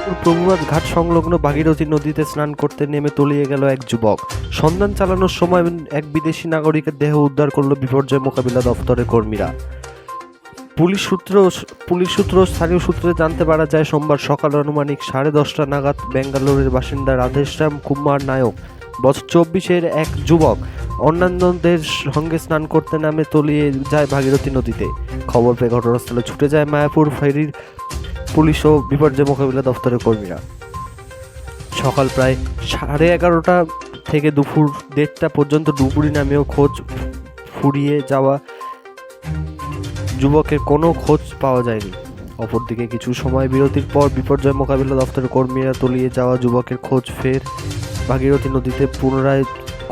প্রভুবাদ ঘাট সংলগ্ন ভাগীরথী নদীতে স্নান করতে নেমে তলিয়ে গেল এক যুবক। সন্ধান চালানোর সময় এক বিদেশি নাগরিকের দেহ উদ্ধার করল বিপর্যয় মোকাবিলা দফতরের কর্মীরা। পুলিশ সূত্র স্থানীয় সূত্রে জানতে পারা যায়, সোমবার সকাল আনুমানিক 10:30 নাগাদ বেঙ্গালুরুর বাসিন্দা রাধেশ্যাম কুমার নায়ক বছর 24-এর এক যুবক অন্যান্যদের সঙ্গে স্নান করতে নামে তলিয়ে যায় ভাগীরথী নদীতে। খবর পেয়ে ঘটনাস্থলে ছুটে যায় মায়াপুর ফেরির পুলিশ ও বিপর্যয় মোকাবিলা দফতরের কর্মীরা। সকাল প্রায় 11:30 থেকে দুপুর 1:30 পর্যন্ত ডুবুরি নামেও খোঁজ ফুরিয়ে যাওয়া যুবকের কোনো খোঁজ পাওয়া যায়নি। অপরদিকে কিছু সময় বিরতির পর বিপর্যয় মোকাবিলা দফতরের কর্মীরা তলিয়ে যাওয়া যুবকের খোঁজ ফের ভাগীরথী নদীতে পুনরায়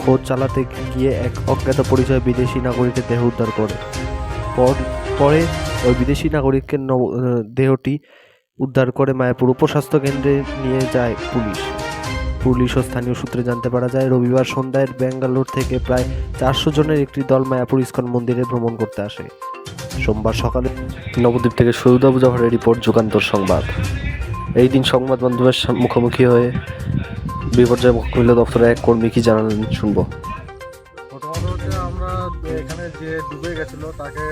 খোঁজ চালাতে গিয়ে এক অজ্ঞাত পরিচয় বিদেশি নাগরিকের দেহ উদ্ধার করে। পরে ওই বিদেশি নাগরিকের দেহটি উদ্ধার করে মায়াপুর উপস্বাস্থ্য কেন্দ্রে নিয়ে যায় পুলিশ ও স্থানীয় সূত্রে জানতে পারা যায়, রবিবার সন্ধ্যায় বেঙ্গালুরু থেকে প্রায় 400 জনের একটি দল মায়াপুর ইস্কন মন্দিরে ভ্রমণ করতে আসে। সোমবার সকালে নবদ্বীপ থেকে সৈয়দ আবু জাফরের রিপোর্ট, যুগান্তর সংবাদ। এই দিন সংবাদ মাধ্যমের মুখোমুখি হয়ে বিপর্যয় মোকাবিলা দপ্তরের এক কর্মী কি জানালেন শুনবো। প্রথমত হচ্ছে আমরা এখানে যে ডুবে গেছিলো তাকে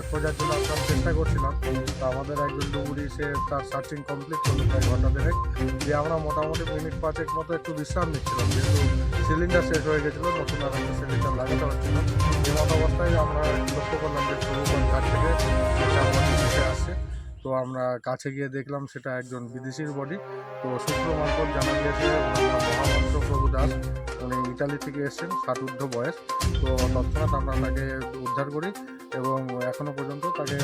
খোঁজার জন্য আমরা চেষ্টা করছিলাম। তো আমাদের একজন ডুবুরি সে তার সার্চিং কমপ্লিট করলো প্রায় ঘন্টা দেড়েক। দিয়ে আমরা মোটামুটি মিনিট 5 মতো একটু বিশ্রাম নিচ্ছিলাম, যেহেতু সিলিন্ডার শেষ হয়ে গেছিলো, নতুন আর একটা সিলিন্ডার লাগাতে হচ্ছিলো। এই মতো অবস্থায় আমরা লক্ষ্য করলাম যে প্রভুবাদ ঘাট থেকে একটা বডি ভেসে আসছে। তো আমরা কাছে গিয়ে দেখলাম সেটা একজন বিদেশির বডি। তো সূত্র মারফত জানা গিয়েছে মহামন্ত্র প্রভু দাস, উনি ইটালি থেকে এসেছেন, 60 ঊর্ধ্ব বয়স। তো তৎক্ষণাৎ আমরা তাকে উদ্ধার করি এবং এখনও পর্যন্ত তাকে